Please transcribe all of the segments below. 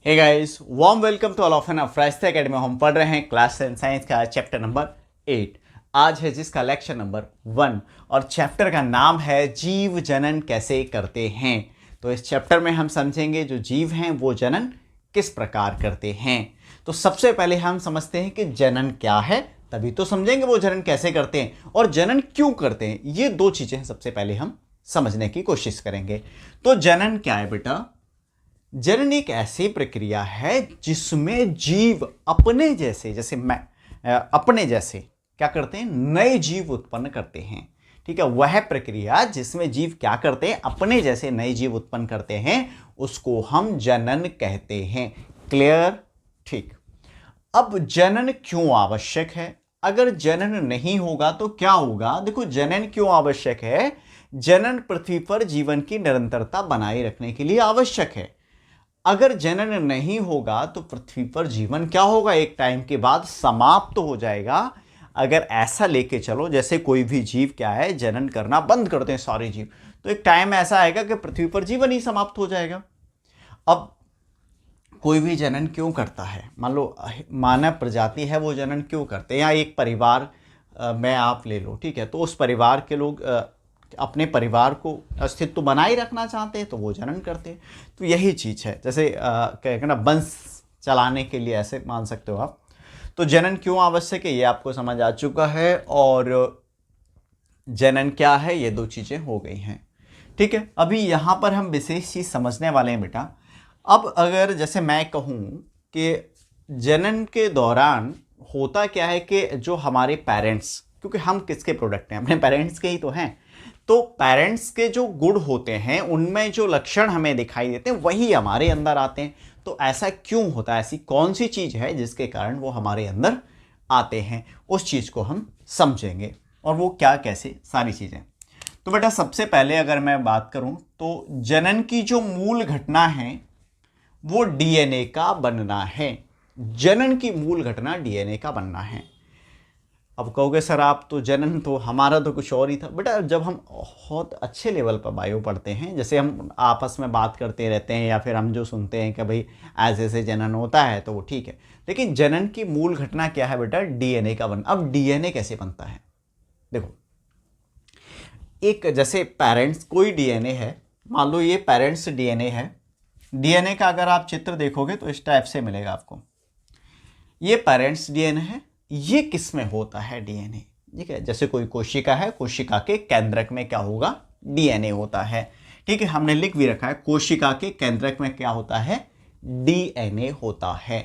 Hey guys, warm welcome to all of एन फ्राइस्ते academy. हम पढ़ रहे हैं क्लास 10 साइंस का चैप्टर नंबर 8। आज है जिसका लेक्चर नंबर 1 और चैप्टर का नाम है जीव जनन कैसे करते हैं। तो इस चैप्टर में हम समझेंगे जो जीव हैं वो जनन किस प्रकार करते हैं। तो सबसे पहले हम समझते हैं कि जनन क्या है, तभी तो समझेंगे वो जनन कैसे करते हैं और जनन क्यों करते हैं। ये दो चीजें सबसे पहले हम समझने की कोशिश करेंगे। तो जनन क्या है बेटा? जनन एक ऐसी प्रक्रिया है जिसमें जीव अपने जैसे, जैसे मैं अपने जैसे क्या करते हैं, नए जीव उत्पन्न करते हैं। ठीक है, वह प्रक्रिया जिसमें जीव क्या करते हैं, अपने जैसे नए जीव उत्पन्न करते हैं, उसको हम जनन कहते हैं। क्लियर? ठीक। अब जनन क्यों आवश्यक है? अगर जनन नहीं होगा तो क्या होगा? देखो, जनन क्यों आवश्यक है? जनन पृथ्वी पर जीवन की निरंतरता बनाए रखने के लिए आवश्यक है। अगर जनन नहीं होगा तो पृथ्वी पर जीवन क्या होगा, एक टाइम के बाद समाप्त हो जाएगा। अगर ऐसा लेके चलो जैसे कोई भी जीव क्या है, जनन करना बंद करते हैं सारे जीव, तो एक टाइम ऐसा आएगा कि पृथ्वी पर जीवन ही समाप्त हो जाएगा। अब कोई भी जनन क्यों करता है? मान लो मानव प्रजाति है, वो जनन क्यों करते हैं? या एक परिवार में आप ले लो, ठीक है, तो उस परिवार के लोग अपने परिवार को अस्तित्व बनाए रखना चाहते हैं तो वो जनन करते हैं। तो यही चीज़ है, जैसे क्या ना, वंश चलाने के लिए ऐसे मान सकते हो आप। तो जनन क्यों आवश्यक है ये आपको समझ आ चुका है, और जनन क्या है ये दो चीज़ें हो गई हैं। ठीक है, अभी यहाँ पर हम विशेष चीज़ समझने वाले हैं बेटा। अब अगर जैसे मैं कहूँ कि जनन के दौरान होता क्या है कि जो हमारे पेरेंट्स, क्योंकि हम किसके प्रोडक्ट हैं, अपने पेरेंट्स के ही तो हैं, तो पेरेंट्स के जो गुण होते हैं उनमें जो लक्षण हमें दिखाई देते हैं वही हमारे अंदर आते हैं। तो ऐसा क्यों होता है? ऐसी कौन सी चीज़ है जिसके कारण वो हमारे अंदर आते हैं, उस चीज़ को हम समझेंगे, और वो क्या, कैसे, सारी चीज़ें। तो बेटा सबसे पहले अगर मैं बात करूं तो जनन की जो मूल घटना है वो डीएनए का बनना है। जनन की मूल घटना डीएनए का बनना है। अब कहोगे सर आप तो जनन तो हमारा तो कुछ और ही था। बेटा जब हम बहुत अच्छे लेवल पर बायो पढ़ते हैं, जैसे हम आपस में बात करते रहते हैं या फिर हम जो सुनते हैं कि भाई ऐसे ऐसे जनन होता है, तो वो ठीक है, लेकिन जनन की मूल घटना क्या है बेटा? डीएनए का बन। अब डीएनए कैसे बनता है? देखो, एक जैसे पेरेंट्स, कोई डीएनए है, मान लो ये पेरेंट्स डीएनए है। डीएनए का अगर आप चित्र देखोगे तो इस टाइप से मिलेगा आपको। ये पेरेंट्स डीएनए है। ये किस में होता है डीएनए? ठीक है, जैसे कोई कोशिका है, कोशिका के केंद्रक में क्या होगा? डीएनए होता है। ठीक है, हमने लिख भी रखा है, कोशिका के केंद्रक में क्या होता है? डीएनए होता है।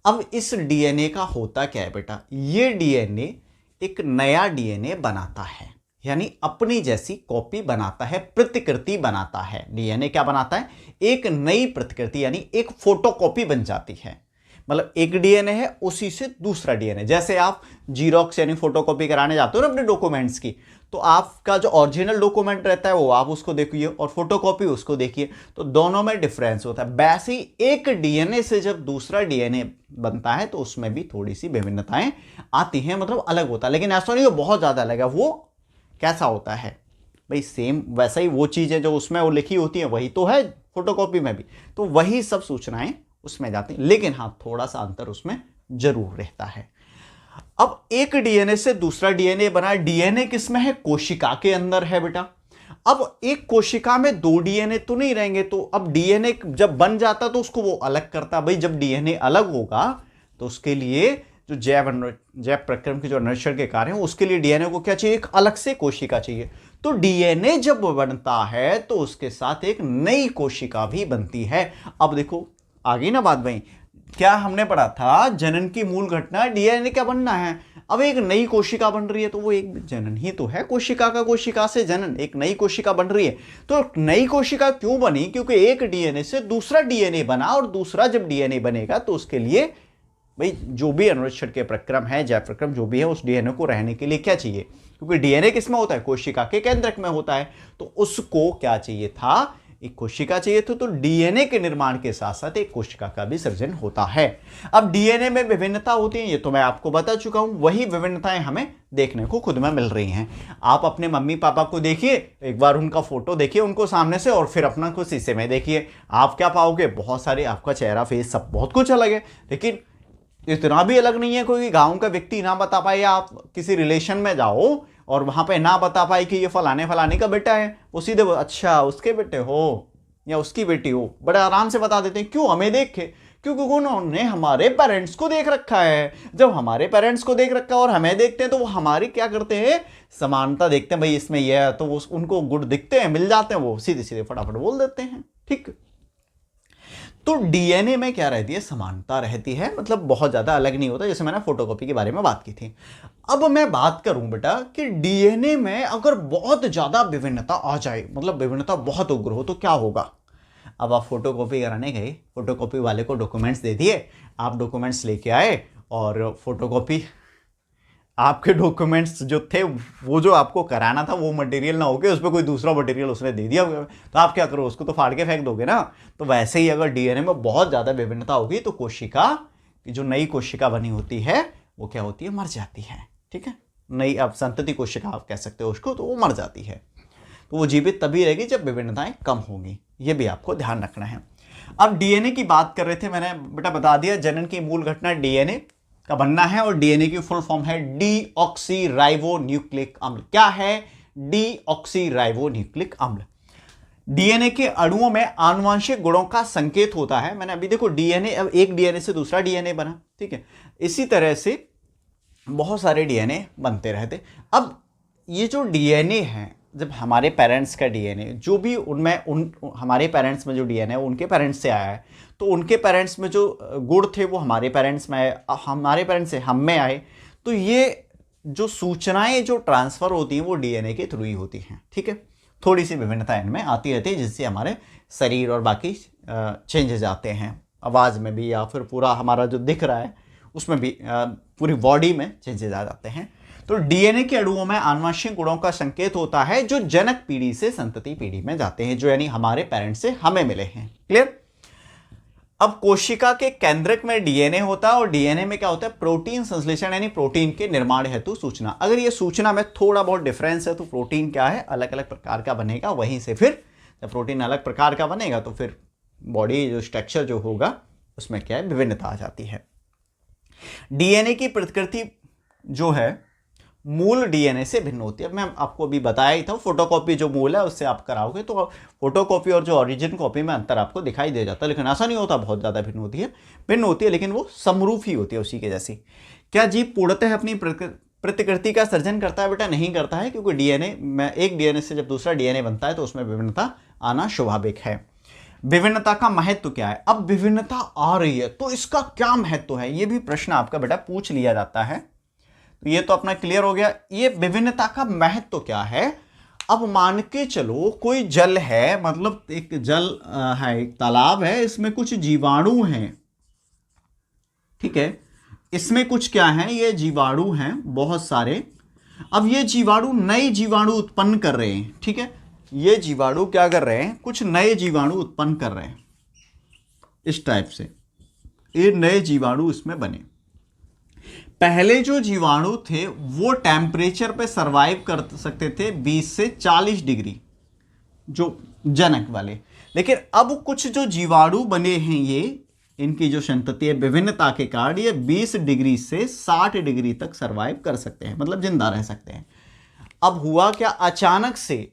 अब इस डीएनए का होता क्या है बेटा? ये डीएनए एक नया डीएनए बनाता है, यानी अपनी जैसी कॉपी बनाता है, प्रतिकृति बनाता है। डीएनए क्या बनाता है? एक नई प्रतिकृति, यानी एक फोटोकॉपी बन जाती है। मतलब एक डीएनए है, उसी से दूसरा डीएनए। जैसे आप जीरोक्स यानी फोटोकॉपी कराने जाते हो ना अपने डॉक्यूमेंट्स की, तो आपका जो ओरिजिनल डॉक्यूमेंट रहता है वो आप उसको देखिए और फोटोकॉपी उसको देखिए, तो दोनों में डिफरेंस होता है। वैसे ही एक डीएनए से जब दूसरा डीएनए बनता है तो उसमें भी थोड़ी सी विभिन्नताएं आती हैं, मतलब अलग होता है। लेकिन ऐसा नहीं हो बहुत ज़्यादा अलग है। वो कैसा होता है भाई? सेम वैसा ही वो चीज़ें जो उसमें वो लिखी होती हैं वही तो है फोटोकॉपी में भी, तो वही सब सूचनाएं उसमें जाती हैं, लेकिन हाँ थोड़ा सा अंतर उसमें जरूर रहता है। अब एक डीएनए से दूसरा डीएनए बना। डीएनए किस में है? कोशिका के अंदर है बेटा। अब एक कोशिका में दो डीएनए तो नहीं रहेंगे, तो अब डीएनए जब बन जाता तो उसको वो अलग करता। भाई जब डीएनए अलग होगा तो उसके लिए जो जैव प्रक्रम के जो अन्वेषण के कार्य हैं उसके लिए डीएनए को क्या चाहिए? एक अलग से कोशिका चाहिए। तो डीएनए जब बनता है तो उसके साथ एक नई कोशिका भी बनती है। अब देखो आगे ना बात भाई, क्या हमने पढ़ा था? जनन की मूल घटना डीएनए क्या बनना है। अब एक नई कोशिका बन रही है तो वो एक जनन ही तो है, कोशिका का, कोशिका से जनन, एक नई कोशिका बन रही है। तो नई कोशिका क्यों बनी? क्योंकि एक डीएनए से दूसरा डीएनए बना, और दूसरा जब डीएनए बनेगा तो उसके लिए भाई जो भी अनुच्छेद के प्रक्रम है, जैव प्रक्रम जो भी है, उस डीएनए को रहने के लिए क्या चाहिए? क्योंकि डीएनए किस में होता है? कोशिका के केंद्रक में होता है। तो उसको क्या चाहिए था? एक कोशिका चाहिए तो डीएनए के निर्माण के साथ साथ एक कोशिका का भी सृजन होता है। अब डीएनए में विभिन्नता होती है, ये तो मैं आपको बता चुका हूं, वही विभिन्नताएं हमें देखने को खुद में मिल रही हैं। आप अपने मम्मी पापा को देखिए, एक बार उनका फोटो देखिए उनको सामने से, और फिर अपना को शीशे में देखिए, आप क्या पाओगे, बहुत सारे, आपका चेहरा फेस सब बहुत कुछ अलग है, लेकिन इतना भी अलग नहीं है कोई गांव का व्यक्ति ना बता पाए, या आप किसी रिलेशन में जाओ और वहां पे ना बता पाए कि ये फलाने फलाने का बेटा है, वो सीधे अच्छा उसके बेटे हो या उसकी बेटी हो, बड़े आराम से बता देते हैं। क्यों? हमें देख के, क्योंकि उन्होंने हमारे पेरेंट्स को देख रखा है। जब हमारे पेरेंट्स को देख रखा है और हमें देखते हैं तो वो हमारी क्या करते हैं, समानता देखते हैं, भाई इसमें यह है, तो वो उनको गुण दिखते हैं, मिल जाते हैं, वो सीधे सीधे फटाफट बोल देते हैं। ठीक, तो डीएनए में क्या रहती है, समानता रहती है, मतलब बहुत ज्यादा अलग नहीं होता, जैसे मैंने फोटोकॉपी के बारे में बात की थी। अब मैं बात करूं बेटा कि डीएनए में अगर बहुत ज्यादा विभिन्नता आ जाए, मतलब विभिन्नता बहुत उग्र हो, तो क्या होगा। अब आप फोटोकॉपी कराने गए, फोटोकॉपी वाले को डॉक्यूमेंट्स दे दिए, आप डॉक्यूमेंट्स लेके आए और फोटोकॉपी, आपके डॉक्यूमेंट्स जो थे वो जो आपको कराना था वो मटेरियल ना होके उस पर कोई दूसरा मटेरियल उसने दे दिया, तो आप क्या करो, उसको तो फाड़ के फेंक दोगे ना। तो वैसे ही अगर डीएनए में बहुत ज़्यादा विभिन्नता होगी तो कोशिका की जो नई कोशिका बनी होती है वो क्या होती है, मर जाती है। ठीक है, नई, अब संतति कोशिका आप कह सकते हो उसको, तो वो मर जाती है। तो वो जीवित तभी रहेगी जब विभिन्नताएं कम होंगी, ये भी आपको ध्यान रखना है। अब डीएनए की बात कर रहे थे, मैंने बेटा बता दिया जनन की मूल घटना डीएनए का बनना है, और डीएनए की फुल फॉर्म है डीऑक्सीराइबोन्यूक्लिक अम्ल। क्या है डीऑक्सीराइबोन्यूक्लिक अम्ल? डीएनए के अणुओं में आनुवंशिक गुणों का संकेत होता है। मैंने अभी देखो डीएनए, अब एक डीएनए से दूसरा डीएनए बना, ठीक है, इसी तरह से बहुत सारे डीएनए बनते रहते। अब ये जो डीएनए है, जब हमारे पेरेंट्स का डीएनए जो भी उनमें हमारे पेरेंट्स में जो डीएनए है उनके पेरेंट्स से आया है, तो उनके पेरेंट्स में जो गुण थे वो हमारे पेरेंट्स में आए, हमारे पेरेंट्स से हम में आए, तो ये जो सूचनाएं जो ट्रांसफर होती हैं वो डीएनए के थ्रू ही होती हैं। ठीक है, थोड़ी सी विभिन्नता इनमें आती रहती है जिससे हमारे शरीर और बाकी चेंजेस आते हैं, आवाज़ में भी या फिर पूरा हमारा जो दिख रहा है उसमें भी, पूरी बॉडी में चेंजेस आ जाते हैं। तो डीएनए के अणुओं में आनुवंशिक गुणों का संकेत होता है जो जनक पीढ़ी से संतति पीढ़ी में जाते हैं, जो यानी हमारे पेरेंट्स से हमें मिले हैं। क्लियर? अब कोशिका के केंद्रक में डीएनए होता है, और डीएनए में क्या होता है, प्रोटीन संश्लेषण यानी प्रोटीन के निर्माण हेतु सूचना। अगर ये सूचना में थोड़ा बहुत डिफरेंस है तो प्रोटीन क्या है, अलग अलग प्रकार का बनेगा। वहीं से फिर जब प्रोटीन अलग प्रकार का बनेगा तो फिर बॉडी जो स्ट्रक्चर जो होगा उसमें क्या है, विभिन्नता आ जाती है। डीएनए की प्रकृति जो है मूल डीएनए से भिन्न होती है। मैं आपको अभी बताया ही था, फोटोकॉपी जो मूल है उससे आप कराओगे तो फोटोकॉपी और जो ओरिजिन कॉपी में अंतर आपको दिखाई दे जाता है, लेकिन ऐसा नहीं होता बहुत ज़्यादा भिन्न होती है, लेकिन वो समरूप ही होती है उसी के जैसी। क्या जीव पूर्णतः अपनी प्रतिकृति का सर्जन करता है? बेटा नहीं करता है, क्योंकि डीएनए में, एक डीएनए से जब दूसरा डीएनए बनता है तो उसमें विभिन्नता आना स्वाभाविक है। विभिन्नता का महत्व क्या है? अब विभिन्नता आ रही है तो इसका क्या महत्व है, ये भी प्रश्न आपका बेटा पूछ लिया जाता है। तो ये तो अपना क्लियर हो गया, ये विभिन्नता का महत्व क्या है। अब मान के चलो कोई जल है, मतलब एक जल है, एक तालाब है, इसमें कुछ जीवाणु हैं, ठीक है, इसमें कुछ क्या है, ये जीवाणु हैं बहुत सारे। अब ये जीवाणु नए जीवाणु उत्पन्न कर रहे हैं, ठीक है, ये जीवाणु क्या कर रहे हैं, कुछ नए जीवाणु उत्पन्न कर रहे हैं इस टाइप से, ये नए जीवाणु इसमें बने। पहले जो जीवाणु थे वो टेम्परेचर पे सरवाइव कर सकते थे 20 से 40 डिग्री, जो जनक वाले। लेकिन अब कुछ जो जीवाणु बने हैं, ये इनकी जो संतति है विभिन्नता के कारण ये 20 डिग्री से 60 डिग्री तक सरवाइव कर सकते हैं, मतलब जिंदा रह सकते हैं। अब हुआ क्या, अचानक से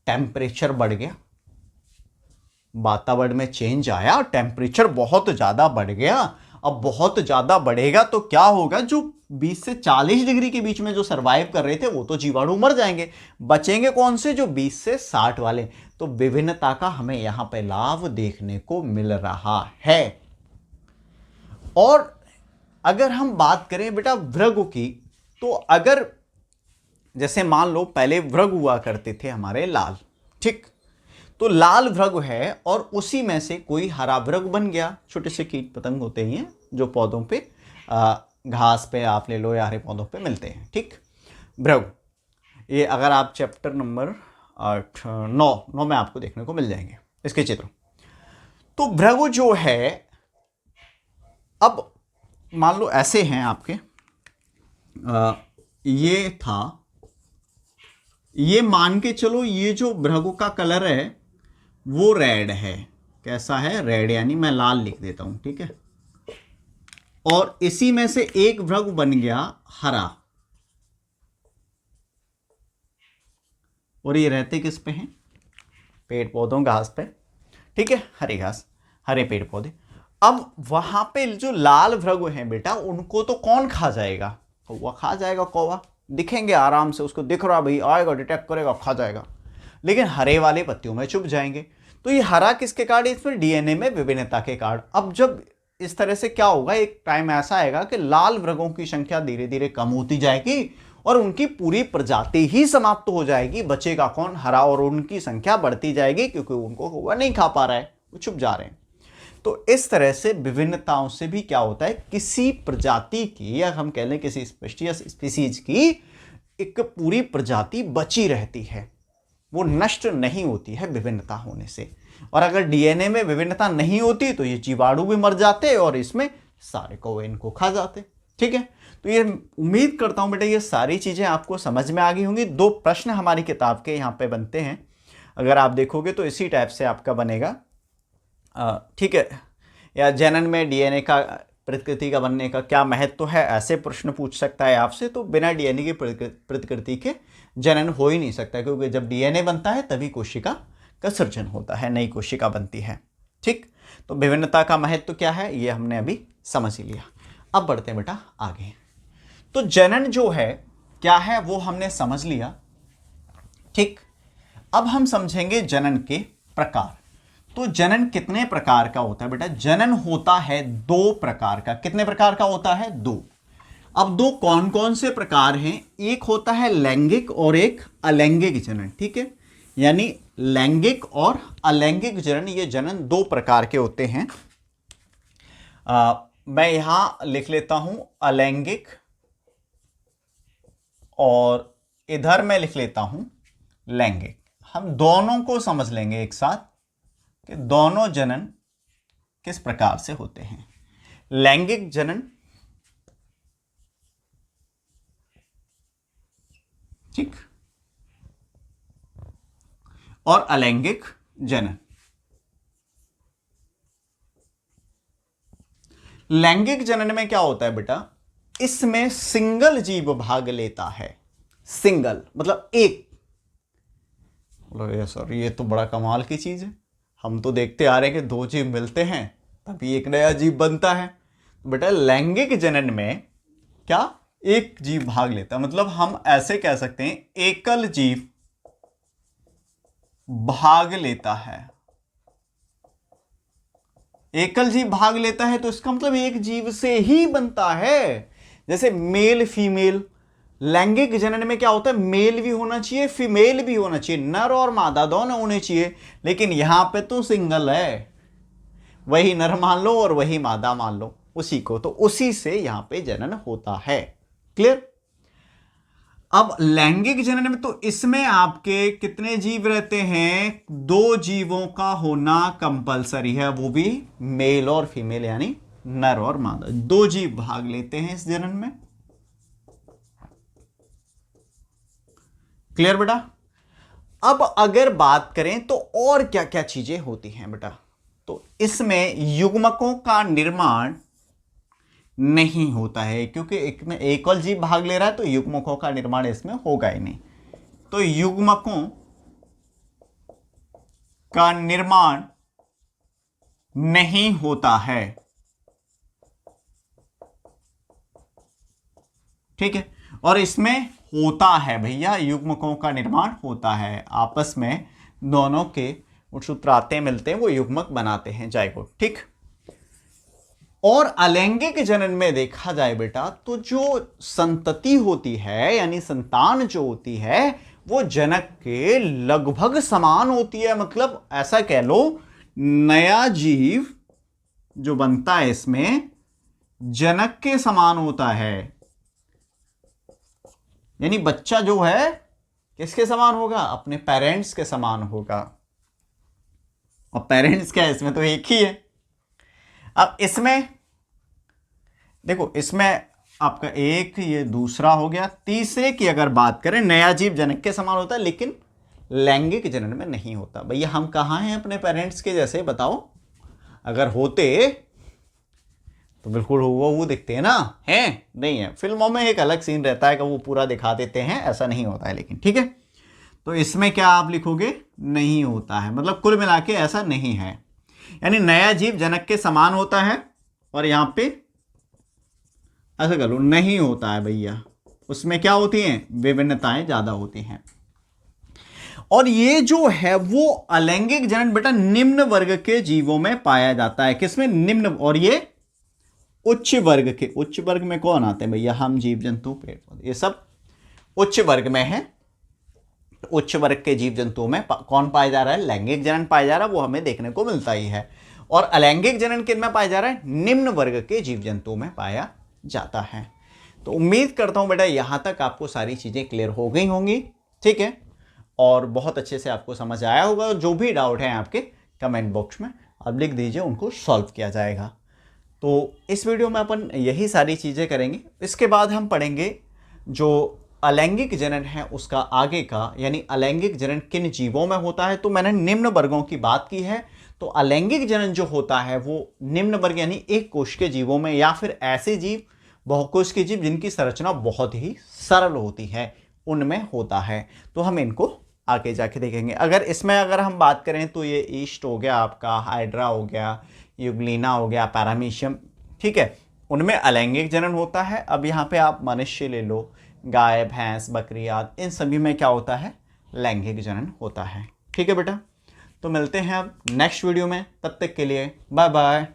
टेम्परेचर बढ़ गया, वातावरण में चेंज आया, टेम्परेचर बहुत ज्यादा बढ़ गया। अब बहुत ज्यादा बढ़ेगा तो क्या होगा, जो 20 से 40 डिग्री के बीच में जो सरवाइव कर रहे थे वो तो जीवाणु मर जाएंगे, बचेंगे कौन से, जो 20 से 60 वाले। तो विभिन्नता का हमें यहां पे लाभ देखने को मिल रहा है। और अगर हम बात करें बेटा वृग की, तो अगर जैसे मान लो पहले वृग हुआ करते थे हमारे लाल, ठीक, तो लाल वृग है और उसी में से कोई हरा वृग बन गया। छोटे से कीट पतंग होते ही हैं जो पौधों पे, घास पे आप ले लो या हरे पौधों पे मिलते हैं, ठीक, वृग। ये अगर आप चैप्टर नंबर 8 9 9 में आपको देखने को मिल जाएंगे इसके चित्र। तो भृगु जो है, अब मान लो ऐसे हैं आपके, ये था, ये मान के चलो ये जो भृगु का कलर है वो रेड है। कैसा है? रेड, यानी मैं लाल लिख देता हूं, ठीक है। और इसी में से एक भृगु बन गया हरा, और ये रहते किस पे हैं? पेड़ पौधों, घास पे, ठीक है, हरी घास, हरे पेड़ पौधे। अब वहां पे जो लाल भृगु हैं बेटा, उनको तो कौन खा जाएगा? कौवा खा जाएगा। कौवा दिखेंगे आराम से, उसको दिख रहा भाई, आएगा, डिटेक्ट करेगा, खा जाएगा। लेकिन हरे वाले पत्तियों में चुप जाएंगे। तो ये हरा किसके कार्ड? इसमें डीएनए में विभिन्नता के कार्ड। अब जब इस तरह से क्या होगा, एक टाइम ऐसा आएगा कि लाल भृगुओं की संख्या धीरे धीरे कम होती जाएगी और उनकी पूरी प्रजाति ही समाप्त हो जाएगी। बचेगा कौन? हरा, और उनकी संख्या बढ़ती जाएगी क्योंकि उनको कौवा नहीं खा पा रहा है, वो छुप जा रहे हैं। तो इस तरह से विभिन्नताओं से भी क्या होता है, किसी प्रजाति की, या हम कह लें किसी स्पीसीज की एक पूरी प्रजाति बची रहती है, वो नष्ट नहीं होती है विभिन्नता होने से। और अगर डीएनए में विभिन्नता नहीं होती तो ये जीवाणु भी मर जाते और इसमें सारे कौवे इनको खा जाते। ठीक है, तो ये उम्मीद करता हूं बेटा ये सारी चीजें आपको समझ में आ गई होंगी। 2 प्रश्न हमारी किताब के यहाँ पे बनते हैं, अगर आप देखोगे तो इसी टाइप से आपका बनेगा, ठीक है। या जनन में डीएनए का, प्रतिकृति का बनने का क्या महत्व है, ऐसे प्रश्न पूछ सकता है आपसे। तो बिना डीएनए की प्रतिकृति के जनन हो ही नहीं सकता, क्योंकि जब डीएनए बनता है तभी कोशिका का सृजन होता है, नई कोशिका बनती है। ठीक, तो विभिन्नता का महत्व क्या है ये हमने अभी समझ ही लिया। अब बढ़ते हैं बेटा आगे। तो जनन जो है क्या है वो हमने समझ लिया। ठीक, अब हम समझेंगे जनन के प्रकार। तो जनन कितने प्रकार का होता है बेटा? जनन होता है 2 प्रकार का। कितने प्रकार का होता है? 2। अब 2 कौन कौन से प्रकार हैं? एक होता है लैंगिक और एक अलैंगिक जनन। ठीक है, यानी लैंगिक और अलैंगिक जनन, ये जनन 2 प्रकार के होते हैं। मैं यहां लिख लेता हूं अलैंगिक, और इधर मैं लिख लेता हूं लैंगिक। हम दोनों को समझ लेंगे एक साथ कि दोनों जनन किस प्रकार से होते हैं। लैंगिक जनन, ठीक, और अलैंगिक जनन। लैंगिक जनन में क्या होता है बेटा? इसमें सिंगल जीव भाग लेता है। सिंगल मतलब एक। बोलो सर ये तो बड़ा कमाल की चीज है, हम तो देखते आ रहे हैं कि 2 जीव मिलते हैं तभी एक नया जीव बनता है। बेटा लैंगिक जनन में क्या एक जीव भाग लेता है, मतलब हम ऐसे कह सकते हैं एकल जीव भाग लेता है। एकल जीव भाग लेता है तो इसका मतलब एक जीव से ही बनता है। जैसे मेल फीमेल, लैंगिक जनन में क्या होता है? मेल भी होना चाहिए, फीमेल भी होना चाहिए, नर और मादा दोनों होने चाहिए। लेकिन यहां पे तो सिंगल है, वही नर मान लो और वही मादा मान लो उसी को, तो उसी से यहां पे जनन होता है। क्लियर? अब लैंगिक जनन में तो इसमें आपके कितने जीव रहते हैं? 2 जीवों का होना कंपलसरी है, वो भी मेल और फीमेल, यानी नर और मादा 2 जीव भाग लेते हैं इस जनन में। क्लियर बेटा? अब अगर बात करें तो और क्या क्या चीजें होती हैं बेटा? तो इसमें युग्मकों का निर्माण नहीं होता है, क्योंकि एक में एकल जीव भाग ले रहा है तो युग्मकों का निर्माण इसमें होगा ही नहीं। तो युग्मकों का निर्माण नहीं होता है। ठीक है, और इसमें होता है भैया, युग्मकों का निर्माण होता है, आपस में दोनों के सूत्राते मिलते हैं, वो युग्मक बनाते हैं जाइगोट। ठीक, और अलैंगिक जनन में देखा जाए बेटा तो जो संतति होती है, यानी संतान जो होती है, वो जनक के लगभग समान होती है। मतलब ऐसा कह लो, नया जीव जो बनता है इसमें जनक के समान होता है, यानी बच्चा जो है किसके समान होगा? अपने पेरेंट्स के समान होगा। और पेरेंट्स क्या है? इसमें तो एक ही है। अब इसमें देखो, इसमें आपका एक, ये दूसरा हो गया। तीसरे की अगर बात करें, नया जीव जनक के समान होता है लेकिन लैंगिक जनन में नहीं होता। भैया हम कहाँ हैं अपने पेरेंट्स के जैसे? बताओ। अगर होते तो बिल्कुल वो दिखते हैं ना, हैं? नहीं है। फिल्मों में एक अलग सीन रहता है कि वो पूरा दिखा देते हैं, ऐसा नहीं होता है लेकिन, ठीक है। तो इसमें क्या आप लिखोगे? नहीं होता है, मतलब कुल मिला के ऐसा नहीं है। यानी नया जीव जनक के समान होता है, और यहां पे ऐसा कर लो, नहीं होता है भैया। उसमें क्या होती हैं? विभिन्नताएं ज्यादा होती हैं। और ये जो है वो अलैंगिक जनन बेटा निम्न वर्ग के जीवों में पाया जाता है। किसमें? निम्न। और ये उच्च वर्ग के, उच्च वर्ग में कौन आते हैं भैया? हम, जीव जंतु, पेड़ पौधे, ये सब उच्च वर्ग में है। उच्च वर्ग के जीव जंतुओं में कौन पाया जा रहा है? लैंगिक जनन पाया जा रहा है, वो हमें देखने को मिलता ही है। और अलैंगिक जनन किन में पाया जा रहा है? निम्न वर्ग के जीव जंतुओं में पाया जाता है। तो उम्मीद करता हूं बेटा यहां तक आपको सारी चीजें क्लियर हो गई होंगी, ठीक है, और बहुत अच्छे से आपको समझ आया होगा। जो भी डाउट है आपके कमेंट बॉक्स में आप लिख दीजिए, उनको सॉल्व किया जाएगा। तो इस वीडियो में अपन यही सारी चीज़ें करेंगे। इसके बाद हम पढ़ेंगे जो अलैंगिक जनन है उसका आगे का, यानी अलैंगिक जनन किन जीवों में होता है। तो मैंने निम्न वर्गों की बात की है। तो अलैंगिक जनन जो होता है वो निम्न वर्ग यानी एक कोश के जीवों में, या फिर ऐसे जीव, बहुकोश के जीव जिनकी संरचना बहुत ही सरल होती है, उनमें होता है। तो हम इनको आगे जाके देखेंगे। अगर हम बात करें तो ये ईस्ट हो गया, आपका हाइड्रा हो गया, यूग्लिना हो गया, पैरामीशियम, ठीक है, उनमें अलैंगिक जनन होता है। अब यहाँ पे आप मनुष्य ले लो, गाय, भैंस, बकरी आदि, इन सभी में क्या होता है? लैंगिक जनन होता है। ठीक है बेटा, तो मिलते हैं अब नेक्स्ट वीडियो में। तब तक के लिए बाय बाय।